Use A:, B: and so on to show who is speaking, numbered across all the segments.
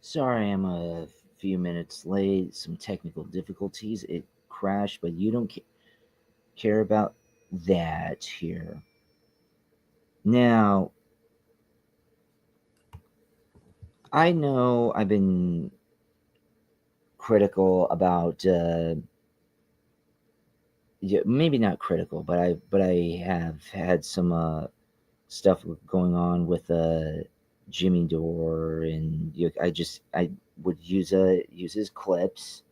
A: Sorry, I'm a few minutes late. Some technical difficulties. It crashed, but you don't care about that here. Now, I know I've been critical about, yeah, maybe not critical, but I have had some stuff going on with Jimmy Dore, and I would use his clips,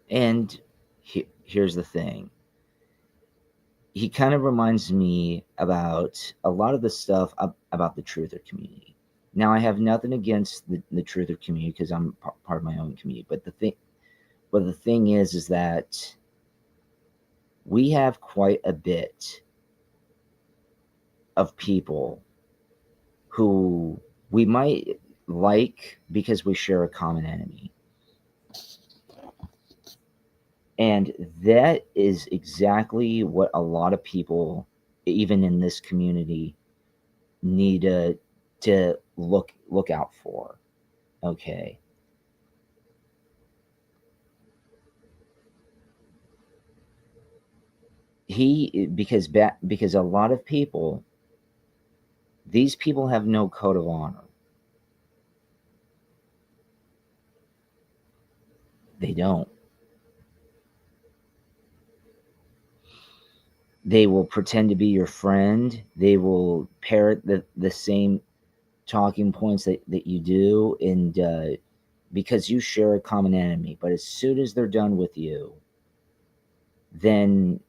A: and here's the thing. He kind of reminds me about a lot of the stuff about the truther community. Now, I have nothing against the truther community because I'm part of my own community, but the thing is that we have quite a bit of people who we might like because we share a common enemy. And that is exactly what a lot of people, even in this community, need to look out for. Okay. Because a lot of people, these people have no code of honor. They don't. They will pretend to be your friend. They will parrot the same talking points that you do, and because you share a common enemy. But as soon as they're done with you, then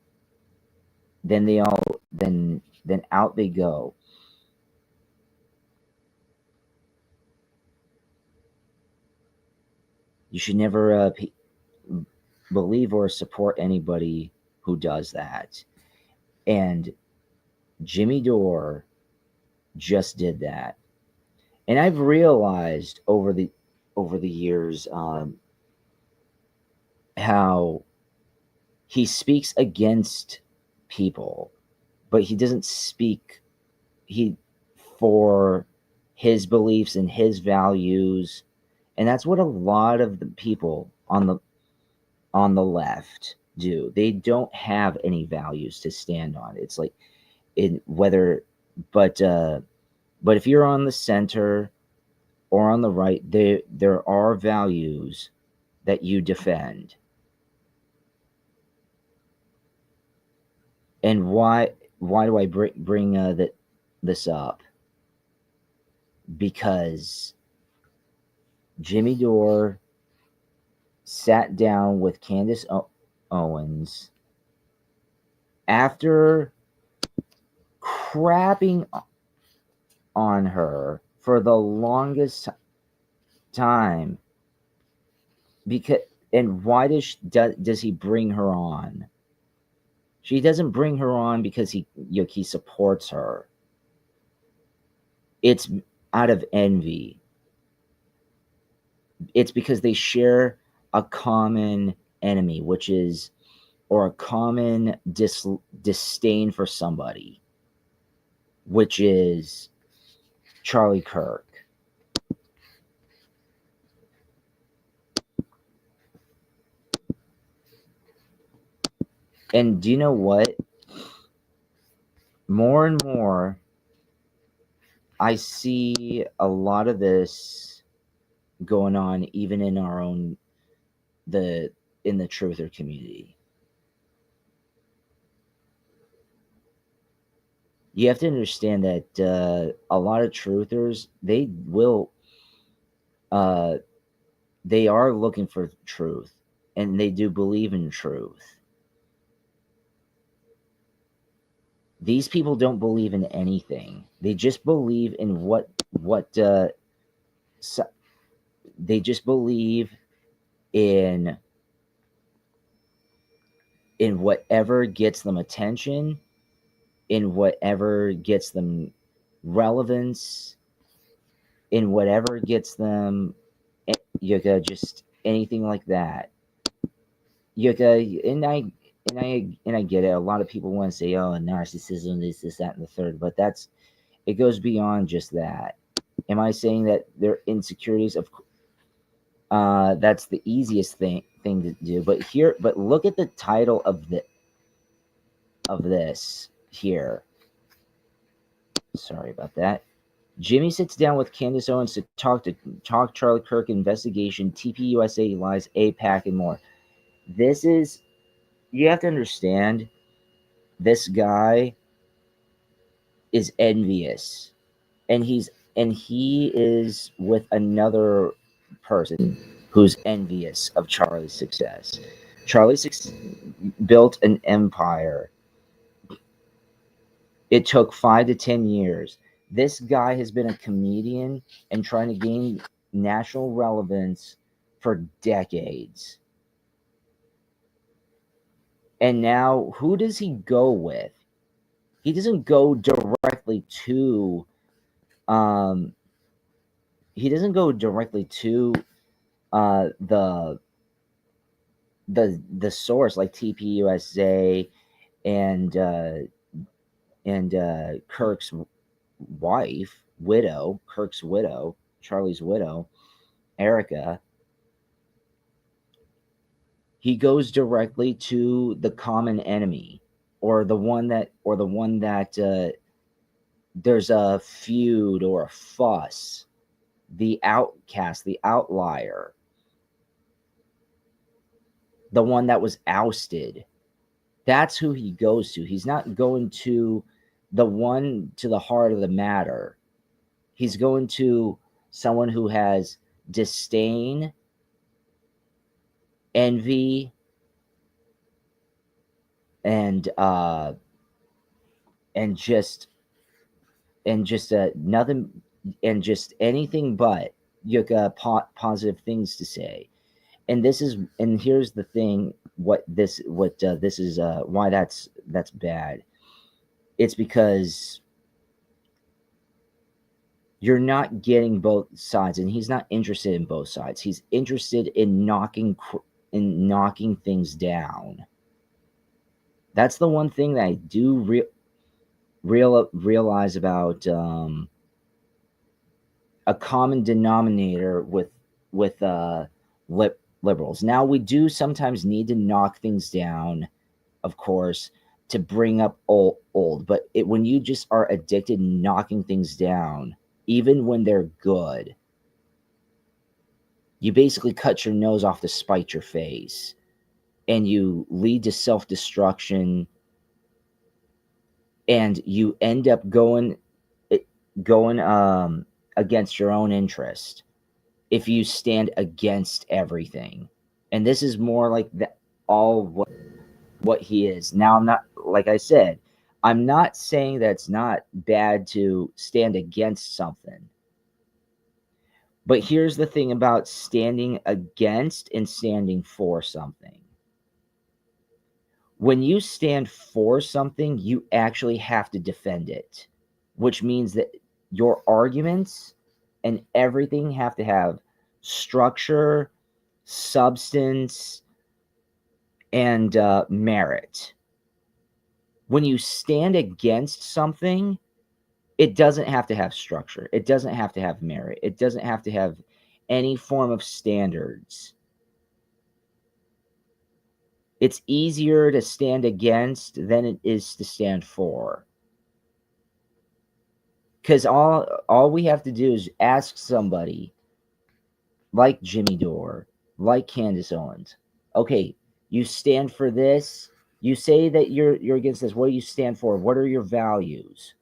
A: then they all then out they go. You should never believe or support anybody who does that. And Jimmy Dore just did that. And I've realized over the years, how he speaks against people, but he doesn't speak he for his beliefs and his values. And that's what a lot of the people on the left do. They don't have any values to stand on. It's like in whether but but if you're on the center or on the right, there are values that you defend. And why do I bring this up? Because Jimmy Dore sat down with Candace Owens after crapping on her for the longest time. Because and why does he bring her on? She doesn't bring her on because he supports her. It's out of envy. It's because they share a common enemy, which is or a common disdain for somebody, which is Charlie Kirk. And do you know what? More and more, I see a lot of this going on even in our own the in the truther community. You have to understand that a lot of truthers uh, they are looking for truth, and they do believe in truth. These people don't believe in anything. They just believe in what so, they just believe in whatever gets them attention, in whatever gets them relevance, in whatever gets them just anything like that. And I get it. A lot of people want to say, "Oh, narcissism, this, that, and the third," but It goes beyond just that. Am I saying that there are insecurities? Of that's the easiest thing to do. But look at the title of this here. Sorry about that. Jimmy sits down with Candace Owens to talk Charlie Kirk investigation, TPUSA lies, APAC, and more. This is, you have to understand, this guy is envious, and he is with another person who's envious of Charlie's success. Charlie built an empire. It took 5 to 10 years. This guy has been a comedian and trying to gain national relevance for decades. And now, who does he go with? He doesn't go directly to he doesn't go directly to the source like TPUSA and Kirk's Kirk's widow, Charlie's widow, Erica. He goes directly to the common enemy, or the one that there's a feud or a fuss, the outcast, the outlier, the one that was ousted. That's who he goes to. He's not going to the one to the heart of the matter. He's going to someone who has disdain, envy, and just nothing, and just anything but positive things to say. And here's the thing, this is why that's bad. It's because you're not getting both sides, and he's not interested in both sides. He's interested in knocking things down. That's the one thing that I do realize about a common denominator with liberals. Now, we do sometimes need to knock things down, of course, to bring up old. But when you just are addicted to knocking things down, even when they're good, you basically cut your nose off to spite your face, and you lead to self-destruction, and you end up going against your own interest if you stand against everything. And this is more like what he is. Now, I'm not, like I said, I'm not saying that it's not bad to stand against something. But here's the thing about standing against and standing for something. When you stand for something, you actually have to defend it, which means that your arguments and everything have to have structure, substance, and merit. When you stand against something, it doesn't have to have structure. It doesn't have to have merit. It doesn't have to have any form of standards. It's easier to stand against than it is to stand for. Because all we have to do is ask somebody like Jimmy Dore, like Candace Owens, okay, you stand for this. You say that you're against this. What do you stand for? What are your values?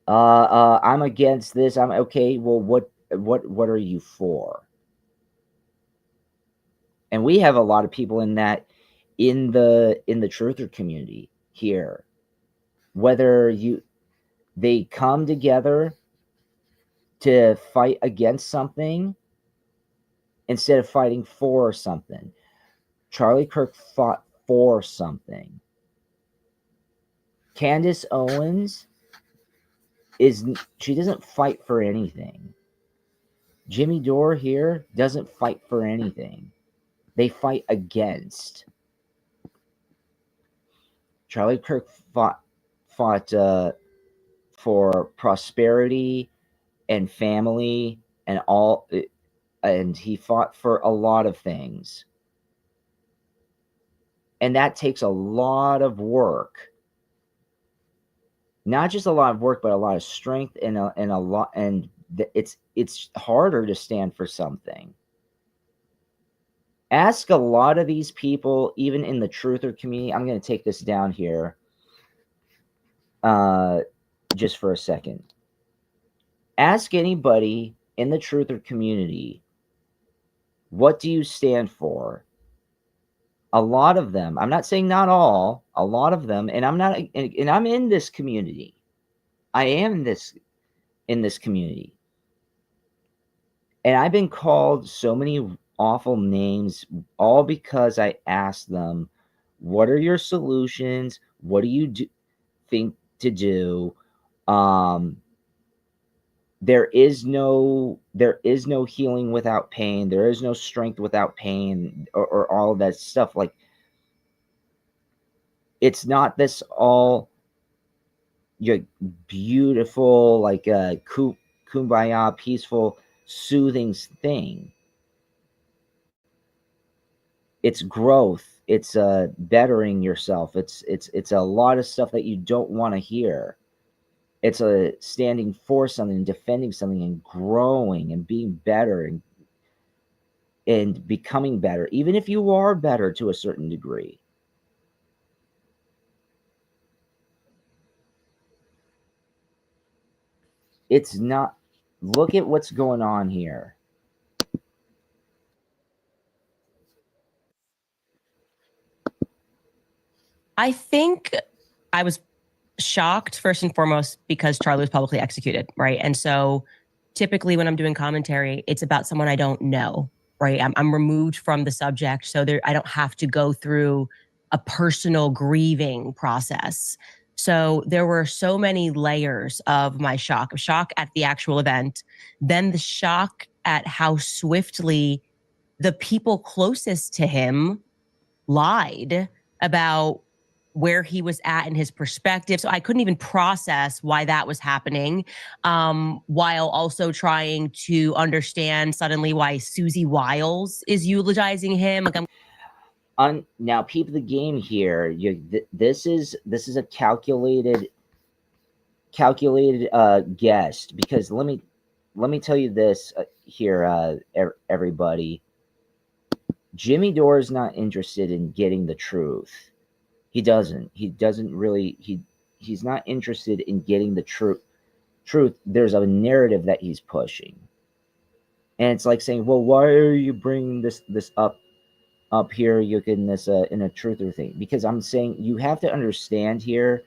A: I'm against this. I'm okay. Well, what are you for? And we have a lot of people in the truther community here. Whether they come together to fight against something instead of fighting for something. Charlie Kirk fought for something. Candace Owens she doesn't fight for anything. Jimmy Dore here doesn't fight for anything. They fight against. Charlie Kirk fought for prosperity and family and all, and he fought for a lot of things. And that takes a lot of work. Not just a lot of work, but a lot of strength and a lot, and it's harder to stand for something. Ask a lot of these people, even in the truther community. I'm going to take this down here just for a second. Ask anybody in the truther community, what do you stand for? A lot of them, I'm not saying not all, a lot of them, and I'm not, and I'm in this community. I am in this community. And I've been called so many awful names, all because I asked them, what are your solutions? What do you think to do? There is no healing without pain. There is no strength without pain, or all of that stuff. Like, it's not this all your beautiful, like kumbaya, peaceful, soothing thing. It's growth. It's bettering yourself. It's a lot of stuff that you don't want to hear. It's a standing for something, defending something, and growing and being better and becoming better, even if you are better to a certain degree. It's not. Look at what's going on here.
B: I think I was shocked first and foremost because Charlie was publicly executed, right? And so typically when I'm doing commentary, it's about someone I don't know, right? I'm removed from the subject, so I don't have to go through a personal grieving process. So there were so many layers of my shock at the actual event, then the shock at how swiftly the people closest to him lied about where he was at in his perspective. So I couldn't even process why that was happening, while also trying to understand suddenly why Susie Wiles is eulogizing him. Like,
A: now, peep the game here. This is a calculated guest, because let me tell you this here, everybody. Jimmy Dore is not interested in getting the truth. He doesn't really. He's not interested in getting the truth. There's a narrative that he's pushing, and it's like saying, well, why are you bringing this up here, you can this in a truther thing? Because I'm saying you have to understand here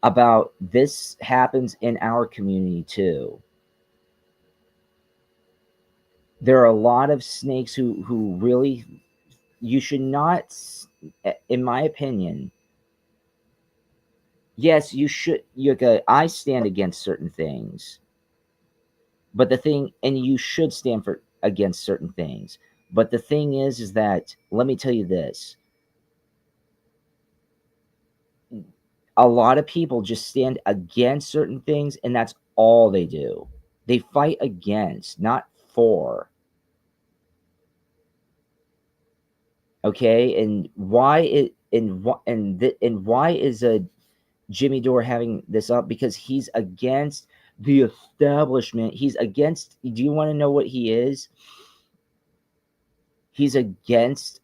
A: about this happens in our community too. There are a lot of snakes who really, you should not, in my opinion, yes, you should. I stand against certain things, but the thing, and you should stand for against certain things. But the thing is that, let me tell you this: a lot of people just stand against certain things, and that's all they do. They fight against, not for. Okay, and why it and why is Jimmy Dore having this up? Because he's against the establishment. He's against. Do you want to know what he is? He's against,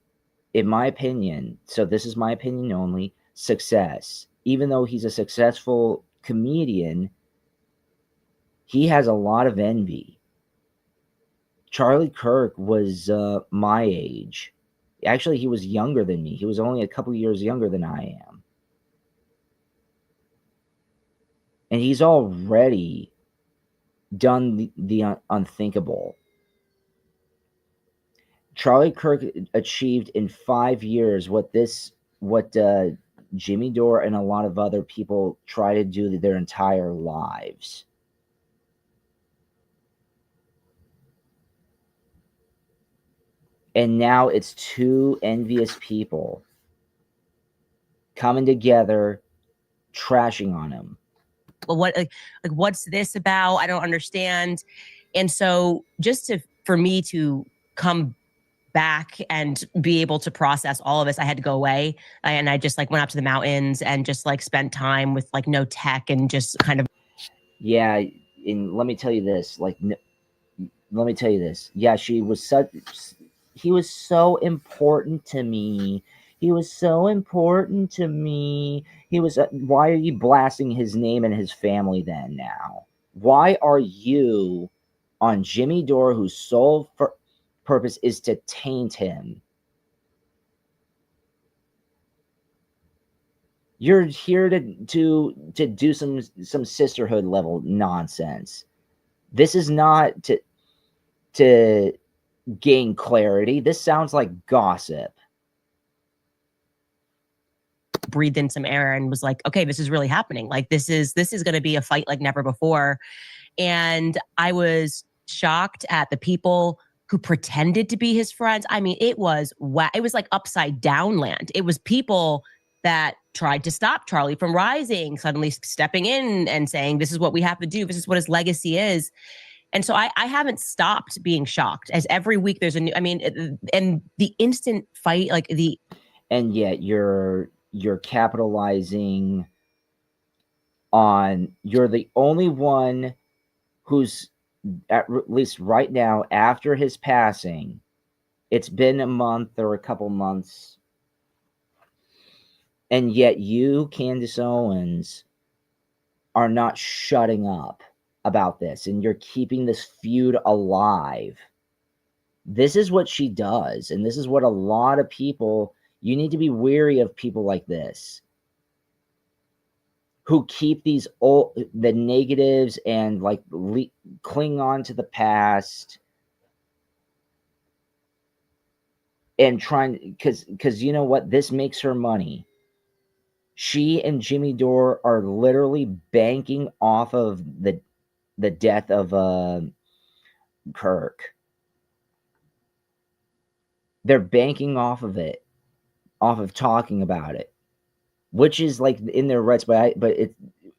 A: in my opinion. So this is my opinion only. Success. Even though he's a successful comedian, he has a lot of envy. Charlie Kirk was my age. Actually, he was younger than me. He was only a couple years younger than I am. And he's already done the unthinkable. Charlie Kirk achieved in 5 years what Jimmy Dore and a lot of other people try to do their entire lives. And now it's two envious people coming together, trashing on him.
B: well, what like what's this about? I don't understand. And so for me to come back and be able to process all of this, I had to go away. And I just like went out to the mountains and just like spent time with like no tech and just kind of.
A: Yeah. And let me tell you this, like, let me tell you this. Yeah, he was so important to me. He was so important to me. He was, why are you blasting his name and his family then now? Why are you on Jimmy Dore, whose sole purpose is to taint him? You're here to do some sisterhood level nonsense. This is not to gain clarity. This sounds like gossip.
B: Breathed in some air and was like, okay, this is really happening. Like this is going to be a fight like never before. And I was shocked at the people who pretended to be his friends. I mean, it was like upside down land. It was people that tried to stop Charlie from rising, suddenly stepping in and saying, this is what we have to do. This is what his legacy is. And so I haven't stopped being shocked, as every week there's a new, I mean, and the instant fight, like
A: and yet you're capitalizing on, you're the only one who's, at least right now, after his passing, it's been a month or a couple months, and yet you, Candace Owens, are not shutting up about this, and you're keeping this feud alive. This is what she does, and this is what a lot of people, you need to be wary of people like this, who keep the negatives and like cling on to the past and trying, because you know what, this makes her money. She and Jimmy Dore are literally banking off of the death of Kirk. They're banking off of it, off of talking about it, which is like in their rights,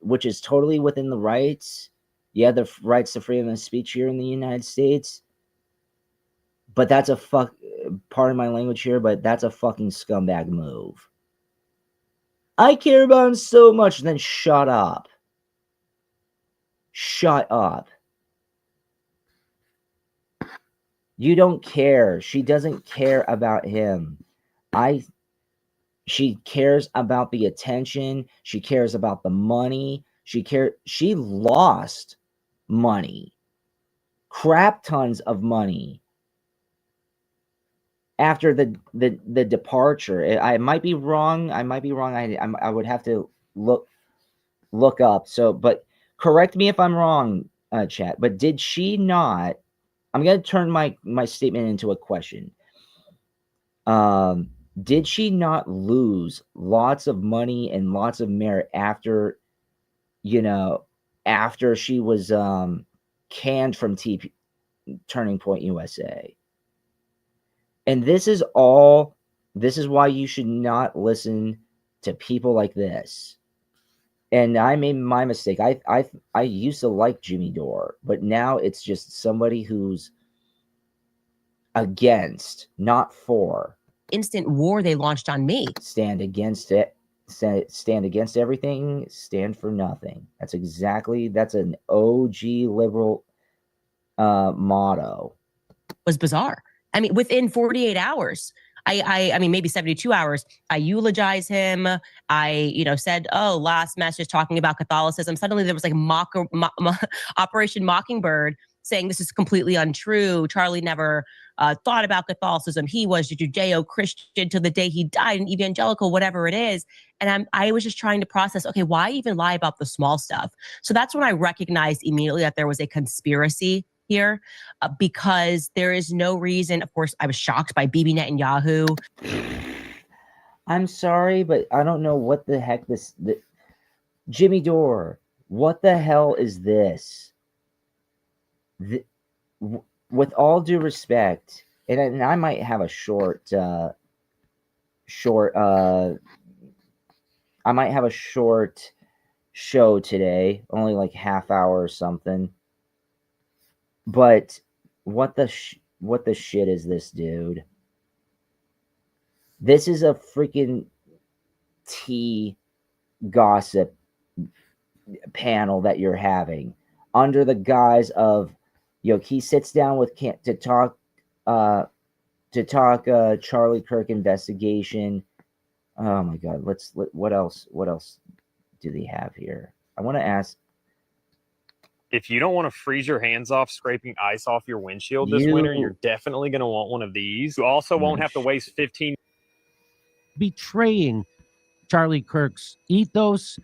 A: which is totally within the rights. Yeah, the rights to freedom of speech here in the United States. But that's pardon my language here, but that's a fucking scumbag move. I care about him so much, then shut up. Shut up. You don't care. She doesn't care about him. She cares about the attention. She cares about the money. She lost money. Crap tons of money after the departure. I might be wrong. I would have to look up. So, but correct me if I'm wrong, chat. But did she not? I'm gonna turn my statement into a question. Did she not lose lots of money and lots of merit after, after she was canned from Turning Point USA? And this is why you should not listen to people like this. And I made my mistake. I used to like Jimmy Dore, but now it's just somebody who's against, not for.
B: Instant war they launched on me.
A: Stand against it. Stand against everything. Stand for nothing. That's an OG liberal motto.
B: Was bizarre. I mean, within 48 hours, I mean, maybe 72 hours, I eulogize him. I, said, oh, last message talking about Catholicism. Suddenly there was like Operation Mockingbird saying this is completely untrue. Charlie never thought about Catholicism. He was a Judeo-Christian till the day he died, an evangelical, whatever it is. And I was just trying to process, okay, why even lie about the small stuff? So that's when I recognized immediately that there was a conspiracy here, because there is no reason. Of course, I was shocked by Bibi Netanyahu.
A: I'm sorry, but I don't know what the heck Jimmy Dore, what the hell is this? With all due respect, and I might have a short show today, only like half hour or something. But what the shit is this, dude? This is a freaking tea gossip panel that you're having under the guise of, he sits down with to talk Charlie Kirk investigation. Oh my god, what else do they have here? I want to ask,
C: if you don't want to freeze your hands off scraping ice off your windshield this winter, you're definitely going to want one of these. You also won't have to waste 15
D: betraying Charlie Kirk's ethos.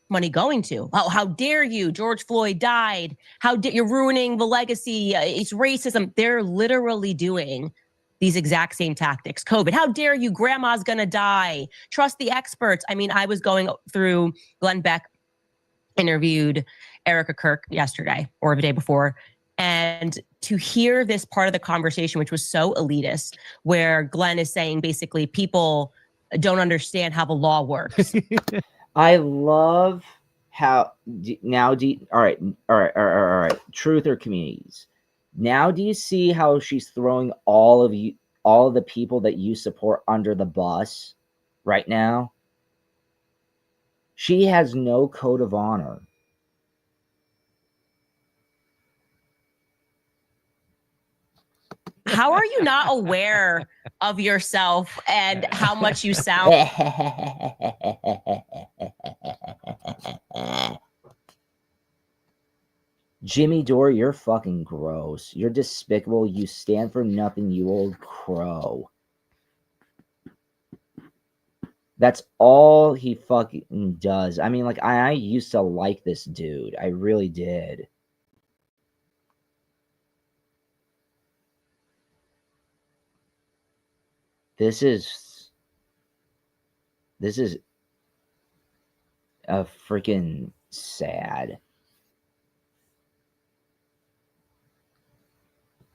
B: Money going to? Oh, how dare you? George Floyd died. You're ruining the legacy. It's racism. They're literally doing these exact same tactics. COVID. How dare you? Grandma's gonna die. Trust the experts. I mean, I was going through, Glenn Beck interviewed Erica Kirk yesterday or the day before. And to hear this part of the conversation, which was so elitist, where Glenn is saying basically people don't understand how the law works.
A: I love how all right. Truth or communities. Now, do you see how she's throwing all of the people that you support under the bus right now? She has no code of honor.
B: How are you not aware of yourself and how much you sound?
A: Jimmy Dore, you're fucking gross. You're despicable. You stand for nothing, you old crow. That's all he fucking does. I mean, like, I used to like this dude. I really did. This is a freaking sad.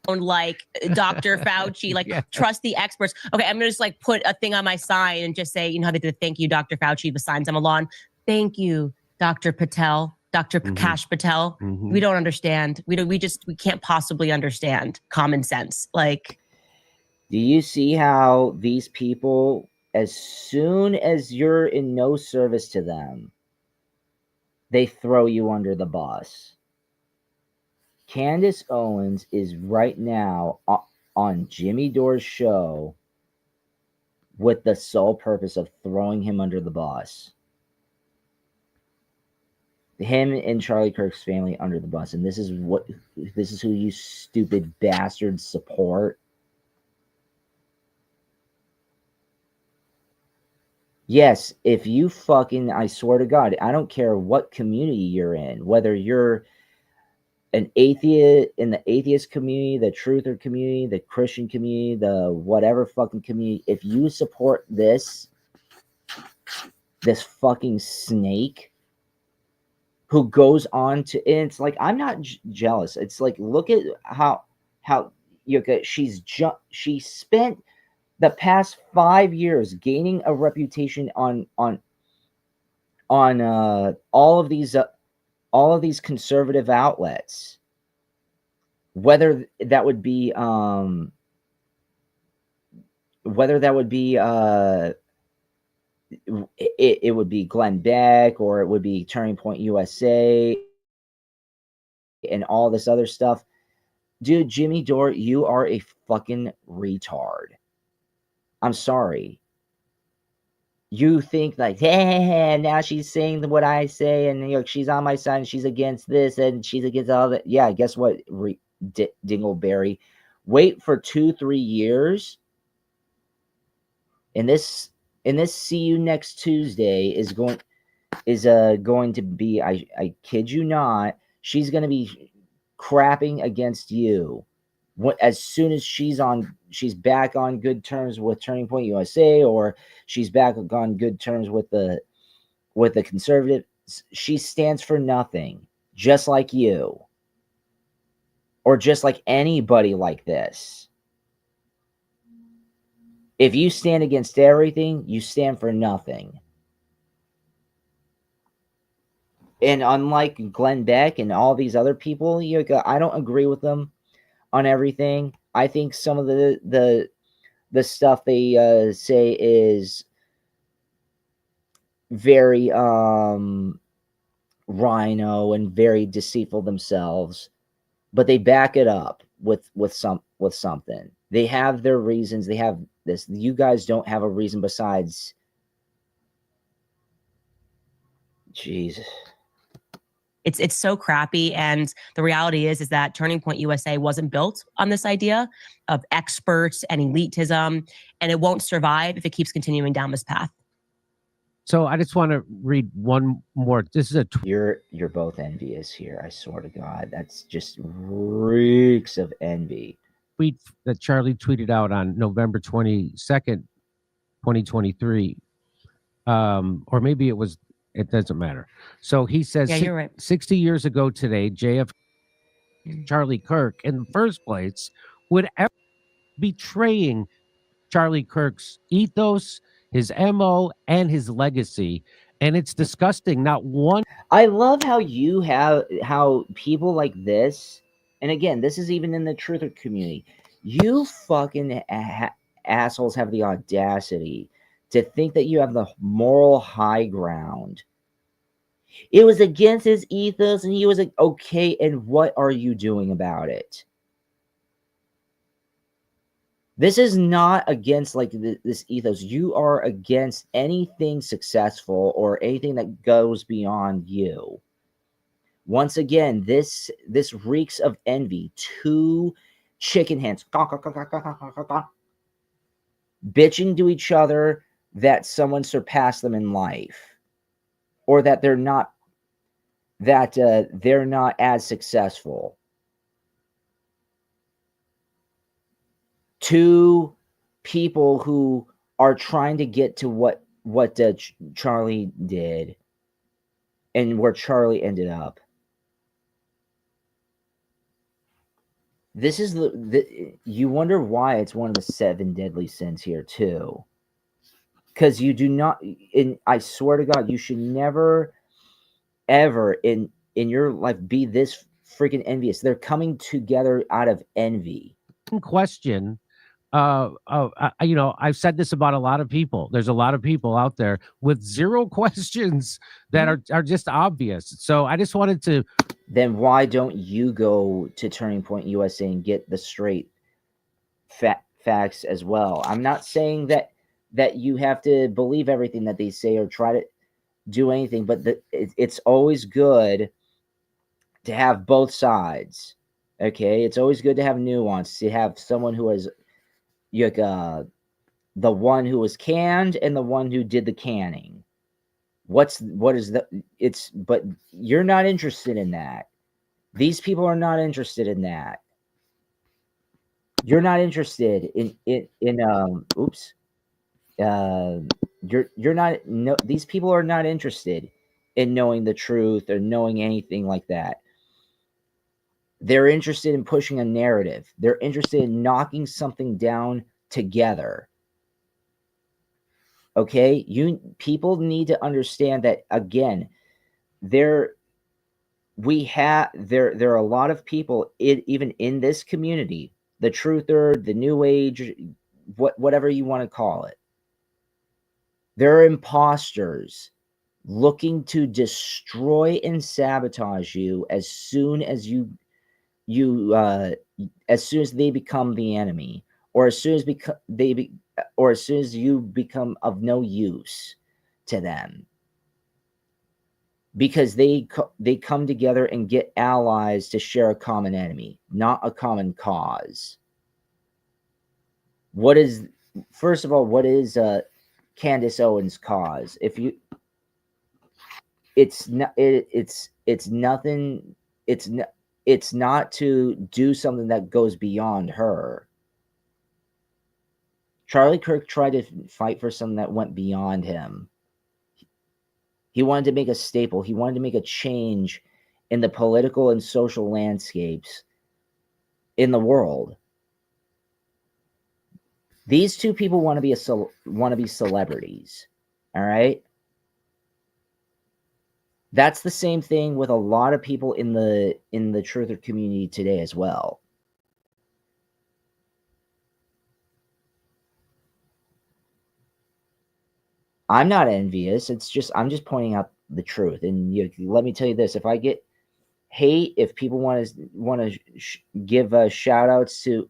B: Like Dr. Fauci, like trust the experts. Okay, I'm gonna just like put a thing on my sign and just say, you know how they did thank you, Dr. Fauci, the signs on the lawn. Thank you, Dr. Patel, Dr. Prakash Patel. We don't understand. We can't possibly understand common sense. Like,
A: do you see how these people, as soon as you're in no service to them, they throw you under the bus? Candace Owens is right now on Jimmy Dore's show with the sole purpose of throwing him under the bus. Him and Charlie Kirk's family under the bus. And this is who you stupid bastards support. Yes, if you fucking, I swear to God, I don't care what community you're in, whether you're an atheist in the atheist community, the truther community, the Christian community, the whatever fucking community, if you support this fucking snake who goes on to, and it's like, I'm not jealous. It's like, look at how she spent the past 5 years gaining a reputation on all of these conservative outlets, whether that would be it would be Glenn Beck, or it would be Turning Point USA and all this other stuff. Dude, Jimmy Dore, you are a fucking retard. I'm sorry. You think like, hey, now she's saying what I say, and she's on my side, and she's against this, and she's against all that. Yeah, guess what, Dingleberry? Wait for 2-3 years, and this see you next Tuesday is going to be, I kid you not, she's going to be crapping against you. As soon as she's back on good terms with Turning Point USA, or she's back on good terms with the conservative, she stands for nothing, just like you, or just like anybody like this. If you stand against everything, you stand for nothing. And unlike Glenn Beck and all these other people, I don't agree with them on everything. I think some of the stuff they say is very rhino and very deceitful themselves, but they back it up with something. They have their reasons. They have this. You guys don't have a reason besides. Jesus.
B: It's so crappy, and the reality is that Turning Point USA wasn't built on this idea of experts and elitism, and it won't survive if it keeps continuing down this path.
D: So I just want to read one more. This is a
A: You're both envious here. I swear to God, that's just reeks of envy.
D: tweet that Charlie tweeted out on November 22nd, 2023. Or maybe it doesn't matter. So he says,
B: Yeah, you're right.
D: 60 years ago today, Charlie Kirk in the first place would ever betraying Charlie Kirk's ethos, his MO, and his legacy. And it's disgusting. Not one.
A: I love how people like this, and again, this is even in the truther community, you fucking assholes have the audacity to think that you have the moral high ground. It was against his ethos, and he was like, okay, and what are you doing about it? This is not against like this ethos. You are against anything successful or anything that goes beyond you. Once again, this reeks of envy. Two chicken hens bitching to each other that someone surpassed them in life, or that they're not as successful. Two people who are trying to get to what Charlie did and where Charlie ended up. This is you wonder why it's one of the 7 deadly sins here too. Because you do not, and I swear to God, you should never, ever in your life be this freaking envious. They're coming together out of envy.
D: Question. I've said this about a lot of people. There's a lot of people out there with zero questions that are just obvious. So I just wanted to.
A: Then why don't you go to Turning Point USA and get the straight facts as well? I'm not saying that you have to believe everything that they say or try to do anything, but it's always good to have both sides. Okay, it's always good to have nuance, to have someone who has the one who was canned and the one who did the canning. But you're not interested in that. These people are not interested in that. You're not interested in these people are not interested in knowing the truth or knowing anything like that. They're interested in pushing a narrative. They're interested in knocking something down together. Okay? People need to understand that, again, there are a lot of people even in this community, the truther, the new age, whatever you want to call it. There are imposters looking to destroy and sabotage you as soon as as soon as they become the enemy, or as soon as you become of no use to them, because they come together and get allies to share a common enemy, not a common cause. First of all, what is Candace Owens' cause? It's not to do something that goes beyond her. Charlie Kirk tried to fight for something that went beyond him. He wanted to make a staple. He wanted to make a change in the political and social landscapes in the world. These two people want to be celebrities. All right? That's the same thing with a lot of people in the truther community today as well. I'm not envious. I'm just pointing out the truth. And let me tell you this: if I get hate, if people want to give shout outs to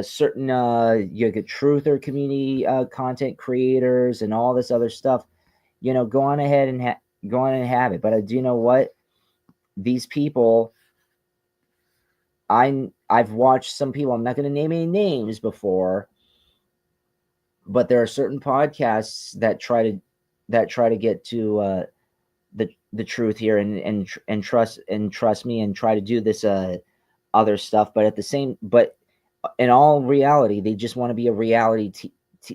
A: certain truther community content creators and all this other stuff, go on ahead and have it. But do you know what? These people, I've watched some people. I'm not going to name any names before, but there are certain podcasts that try to get to the truth here and trust me and try to do this other stuff. But in all reality, they just want to be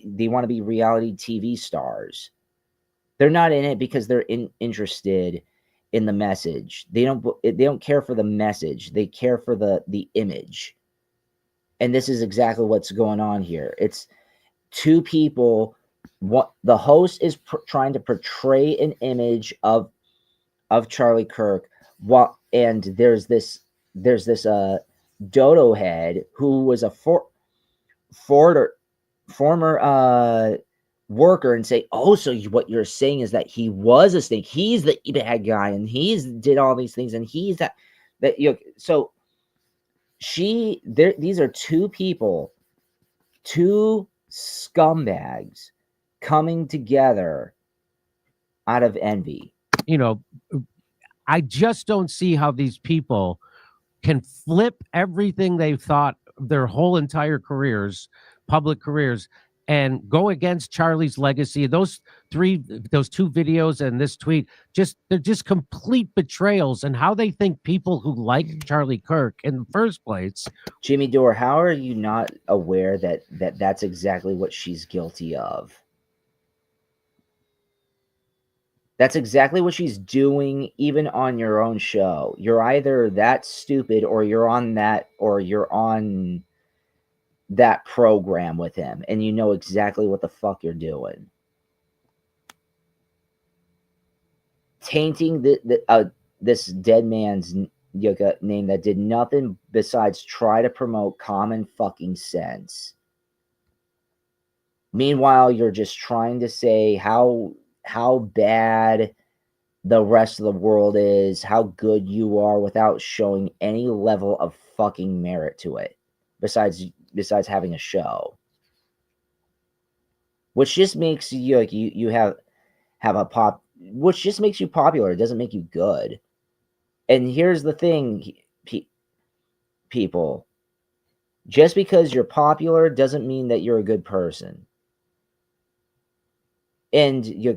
A: they want to be reality TV stars. They're not in it because they're interested in the message. They don't care for the message. They care for the image. And this is exactly what's going on here. It's two people. What the host is trying to portray an image of Charlie Kirk. And there's this dodo head who was a former worker and say, oh, so what you're saying is that he was a snake. He's the bad guy, and did all these things, and he's that. So these are two people, two scumbags coming together out of envy.
D: I just don't see how these people can flip everything they've thought their whole entire careers, public careers, and go against Charlie's legacy. Those two videos and this tweet, they're just complete betrayals, and how they think people who like Charlie Kirk in the first place.
A: Jimmy Dore, how are you not aware that that's exactly what she's guilty of? That's exactly what she's doing, even on your own show. You're either that stupid, or you're on that program with him, and you know exactly what the fuck you're doing. Tainting this dead man's name that did nothing besides try to promote common fucking sense. Meanwhile, you're just trying to say how bad the rest of the world is, how good you are, without showing any level of fucking merit to it, besides having a show, which just makes you you have a pop, which just makes you popular. It doesn't make you good. And here's the thing, people, just because you're popular doesn't mean that you're a good person. And you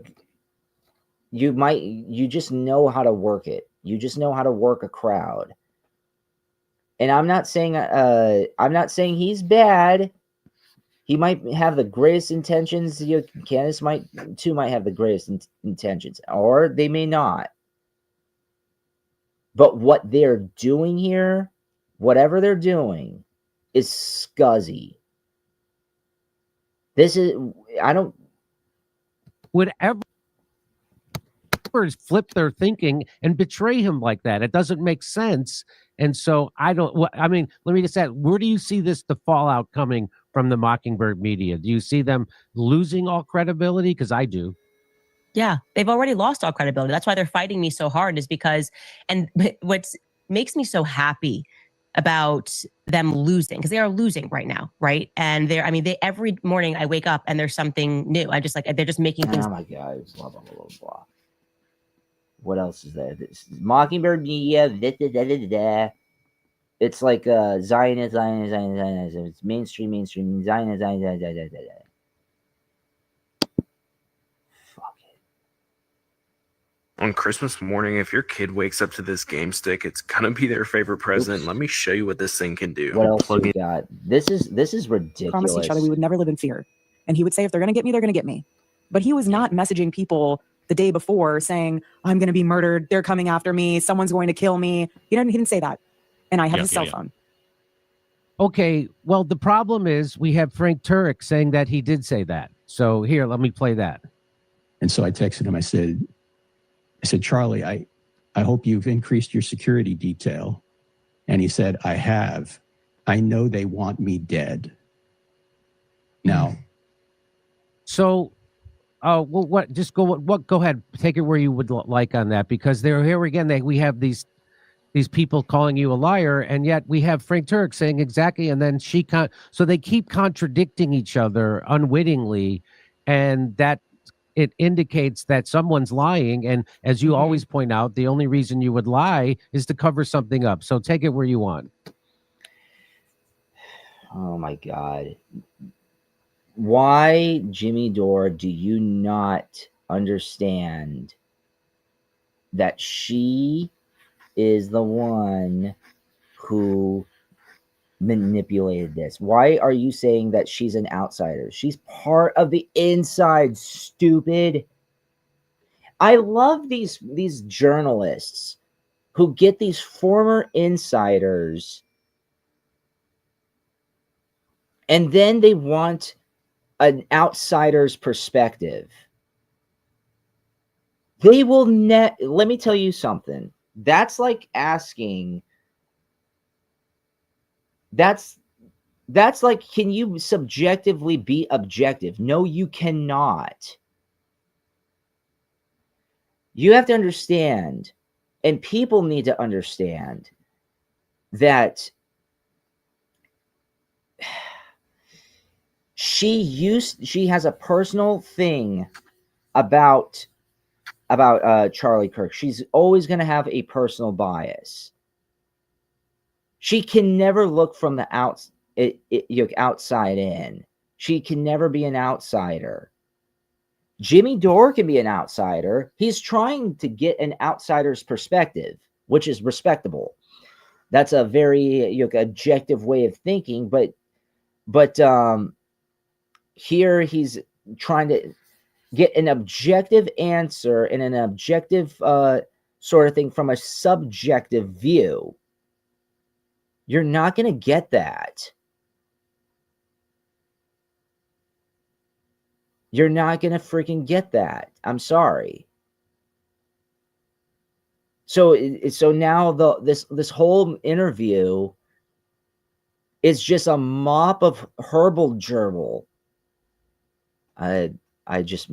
A: just know how to work it. You just know how to work a crowd. And I'm not saying he's bad. He might have the greatest intentions. Candace might have the greatest intentions, or they may not. But what they're doing here, whatever they're doing, is scuzzy.
D: Would ever flip their thinking and betray him like that. It doesn't make sense. And so let me just ask, where do you see the fallout coming from the Mockingbird media? Do you see them losing all credibility? Because I do.
B: Yeah, they've already lost all credibility. That's why they're fighting me so hard, is because, and what makes me so happy about them losing, because they are losing right now, right? And they every morning I wake up and there's something new. I just they're just making things.
A: Oh my God, blah, blah, blah, blah. What else is there? This Mockingbird media, it's like Zionism. It's mainstream, Zionism. Fuck it.
E: On Christmas morning, if your kid wakes up to this game stick, it's gonna be their favorite present.
A: Oops.
E: Let me show you what this thing can do.
A: What else we got? This is ridiculous.
F: Promised each other we would never live in fear. And he would say, if they're going to get me, they're going to get me. But he was not messaging people the day before saying, I'm going to be murdered. They're coming after me. Someone's going to kill me. He didn't say that. And I have his cell phone.
D: Okay. Well, the problem is we have Frank Turek saying that he did say that. So here, let me play that.
G: And so I texted him. I said, I said, Charlie, I hope you've increased your security detail. And he said, I have. I know they want me dead. Now,
D: So, well, what? Just go. What? Go ahead. Take it where you would like on that, because they're here again. We have these people calling you a liar, and yet we have Frank Turk saying exactly, and then so they keep contradicting each other unwittingly, and that it indicates that someone's lying. And as you always point out, the only reason you would lie is to cover something up. So take it where you want.
A: Oh my God. Why, Jimmy Dore, do you not understand that she is the one who manipulated this? Why are you saying that she's an outsider? She's part of the inside, stupid. I love these journalists who get these former insiders and then they want an outsider's perspective. They will let me tell you something. That's like asking, that's like, can you subjectively be objective? No, you cannot. You have to understand, and people need to understand, that she has a personal thing about Charlie Kirk. She's always going to have a personal bias. She can never look from the outside in. She can never be an outsider. Jimmy Dore can be an outsider. He's trying to get an outsider's perspective, which is respectable. That's a very objective way of thinking, but here he's trying to get an objective answer and an objective sort of thing from a subjective view. You're not going to get that. You're not going to freaking get that. I'm sorry. So now this whole interview is just a mop of herbal gerbil. I just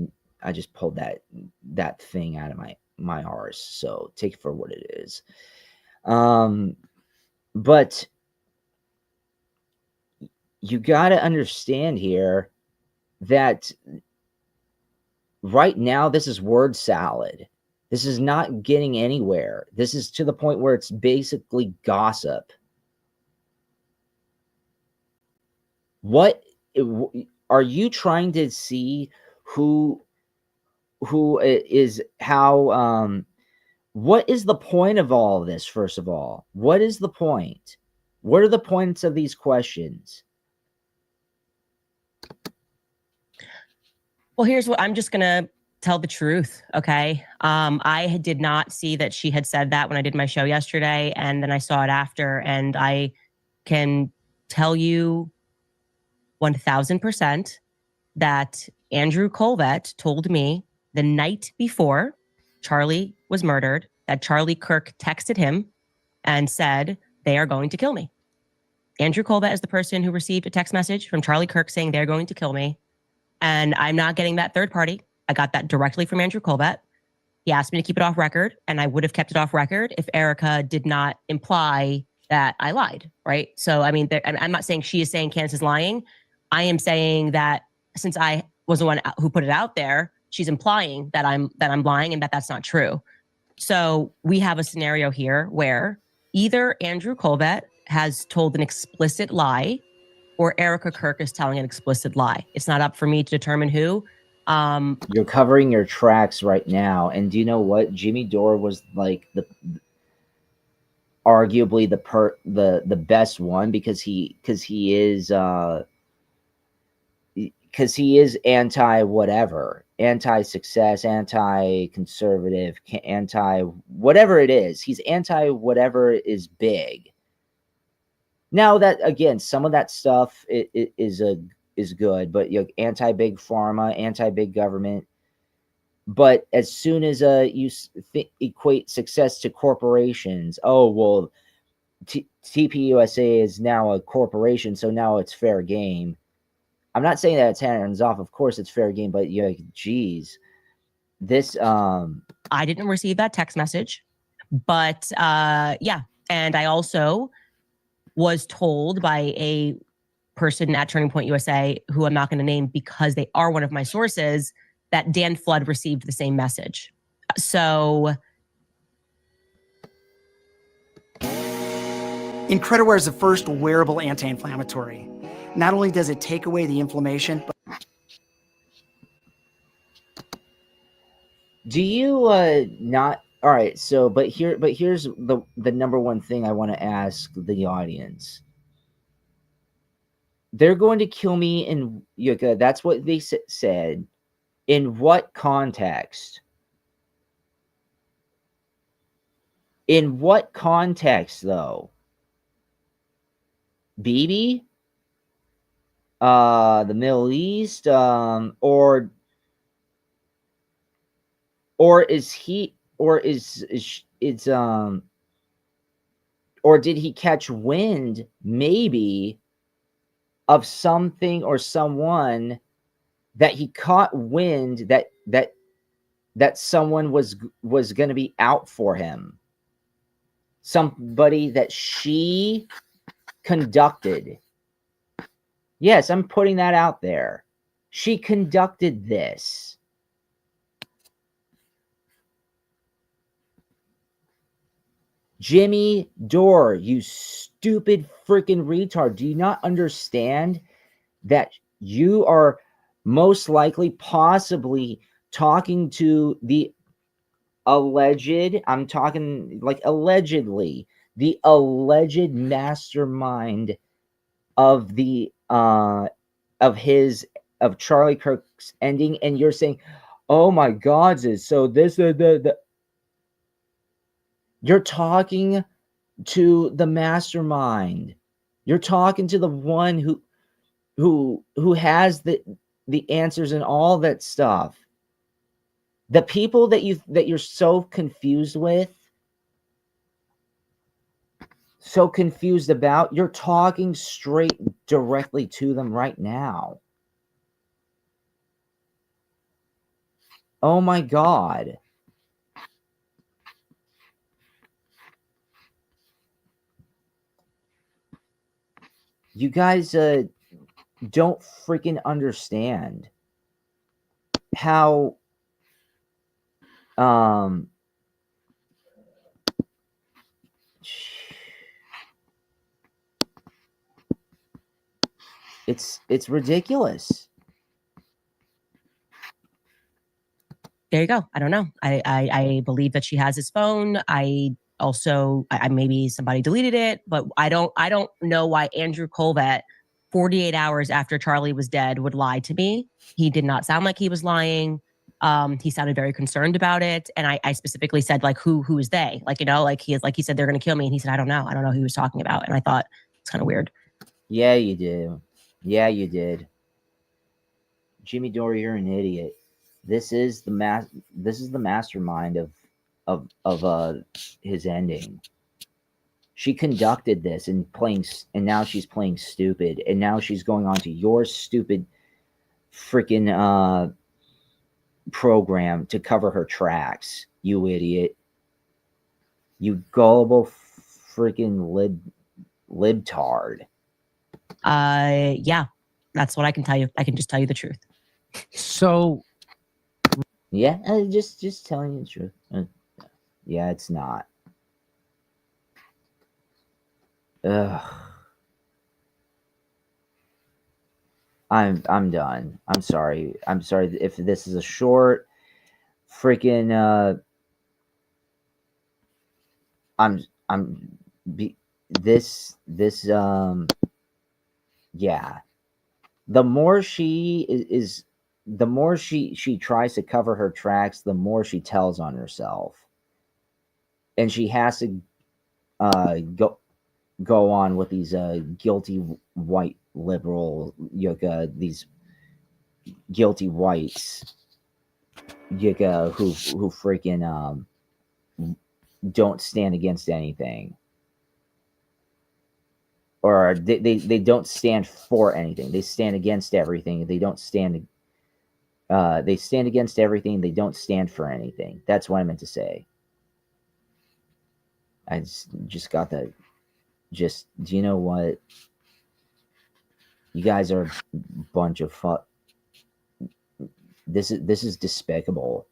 A: pulled that thing out of my arse. So take it for what it is. But you got to understand here that right now this is word salad. This is not getting anywhere. This is to the point where it's basically gossip. What are you trying to see? Who is how? What is the point of all of this? First of all, what is the point? What are the points of these questions?
B: Well, here's what I'm just going to tell the truth. Okay. I did not see that she had said that when I did my show yesterday. And then I saw it after, and I can tell you 1000% that Andrew Colvett told me the night before Charlie was murdered that Charlie Kirk texted him and said, they are going to kill me. Andrew Colvett is the person who received a text message from Charlie Kirk saying they're going to kill me. And I'm not getting that third party. I got that directly from Andrew Colvett. He asked me to keep it off record, and I would have kept it off record if Erica did not imply that I lied, right? So, I mean, I'm not saying she is saying Candace is lying. I am saying that since I was the one who put it out there, she's implying that I'm lying and that that's not true. So we have a scenario here where either Andrew Colvett has told an explicit lie, or Erica Kirk is telling an explicit lie. It's not up for me to determine who.
A: You're covering your tracks right now, and do you know what? Jimmy Dore was like arguably the best one because he is anti whatever, anti success, anti conservative, anti whatever it is. He's anti whatever is big. Now that, again, some of that stuff is good, but anti big pharma, anti big government. But as soon as you equate success to corporations, oh well, TPUSA is now a corporation, so now it's fair game. I'm not saying that it's hands off. Of course, it's fair game, but geez, this
B: I didn't receive that text message, but yeah, and I also was told by a person at Turning Point USA, who I'm not going to name because they are one of my sources, that Dan Flood received the same message. So
H: Incrediwear is the first wearable anti-inflammatory. Not only does it take away the inflammation, but
A: do you not all right, so here's the number one thing I want to ask the audience. They're going to kill me in Yucca. That's what they said. In what context? In what context, though? Bibi? The Middle East? Or is he? Or or did he catch wind? Maybe. Of something or someone that he caught wind that someone was going to be out for him. Somebody that she conducted. Yes, I'm putting that out there. She conducted this. Jimmy Dore, you stupid freaking retard. Do you not understand that you are most likely possibly talking to the alleged, I'm talking like allegedly, the alleged mastermind of the of Charlie Kirk's ending, and you're saying, oh my God, so this the you're talking to the mastermind. You're talking to the one who has the answers and all that stuff. The people that you're so confused with, so confused about, you're talking straight directly to them right now. Oh my God. You guys don't freaking understand how it's ridiculous.
B: there you go. I don't know. I believe that she has his phone. I maybe somebody deleted it, but I don't know why Andrew Colvett, 48 hours after Charlie was dead, would lie to me. He did not sound like he was lying. He sounded very concerned about it. And I specifically said, like, who is they? Like, he said, they're going to kill me. And he said, I don't know who he was talking about. And I thought, it's kind of weird.
A: Yeah, you do. Yeah, you did. Jimmy Dore, you're an idiot. This is the mastermind of his ending. She conducted this and now she's playing stupid, and now she's going on to your stupid freaking program to cover her tracks. You idiot. You gullible freaking libtard.
B: Yeah, that's what I can tell you. I can just tell you the truth.
D: So
A: yeah, just telling you the truth. Yeah, it's not. Ugh. I'm done. I'm sorry. I'm sorry if this is a short freaking yeah. The more she is the more she tries to cover her tracks, the more she tells on herself. And she has to go on with these guilty white liberal these guilty whites. Yika who freaking don't stand against anything, or they don't stand for anything. They stand against everything. They don't stand. They stand against everything. They don't stand for anything. That's what I meant to say. I just got that. Just, do you know what? You guys are a bunch of fuck. This is despicable.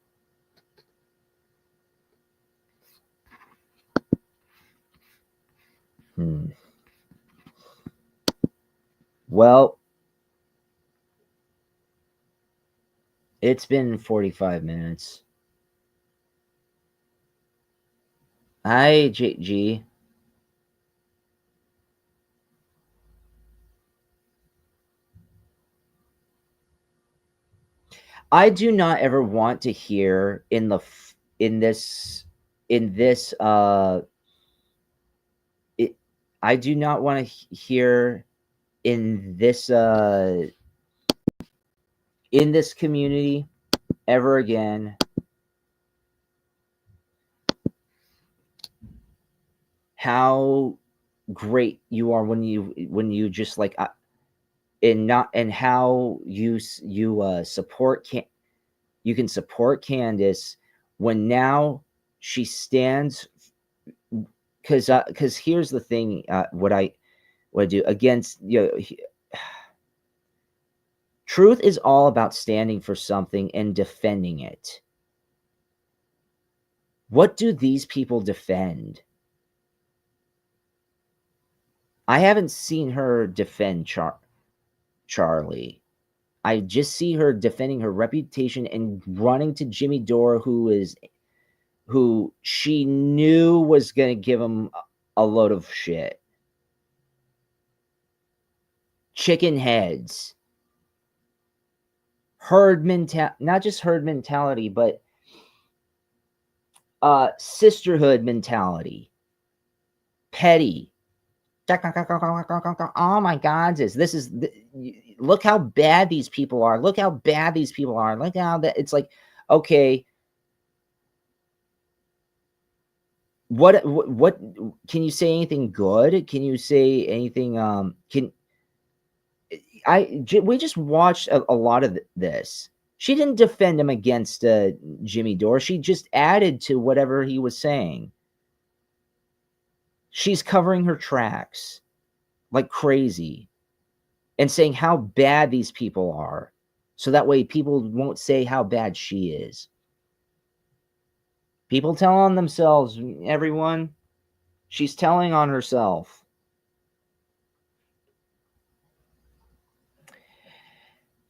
A: Well, it's been 45 minutes. Hi, JG. I do not ever want to hear in this I do not want to hear in this community ever again how great you are when you just like and how you support you can support Candace when now she stands, because here's the thing, what I do against truth is all about standing for something and defending it. What do these people defend? I haven't seen her defend Charlie. I just see her defending her reputation and running to Jimmy Dore, who she knew was going to give him a load of shit. Chicken heads. Herd mentality, not just herd mentality, but sisterhood mentality. Petty. Oh my God, this is look how bad these people are. Look how bad these people are. Look how that it's like, okay, what can you say anything good? Can you say anything? We just watched a lot of this. She didn't defend him against Jimmy Dore. She just added to whatever he was saying. She's covering her tracks like crazy and saying how bad these people are, so that way people won't say how bad she is. People tell on themselves, everyone. She's telling on herself.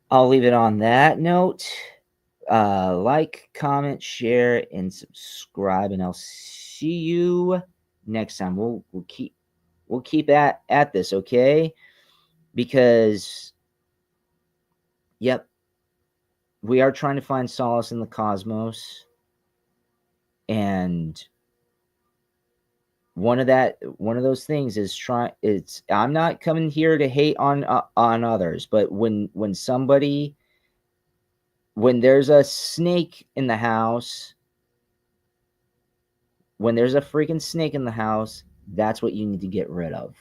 A: I'll leave it on that note. Like, comment, share, and subscribe, and I'll see you next time. We'll keep at this, okay? Because yep, we are trying to find solace in the cosmos, and one of those things is I'm not coming here to hate on others, but when there's a snake in the house, when there's a freaking snake in the house, that's what you need to get rid of.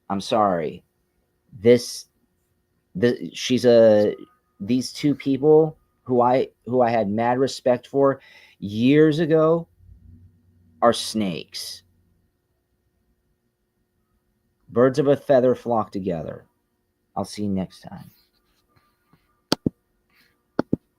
A: I'm sorry. These two people who I had mad respect for years ago are snakes. Birds of a feather flock together. I'll see you next time.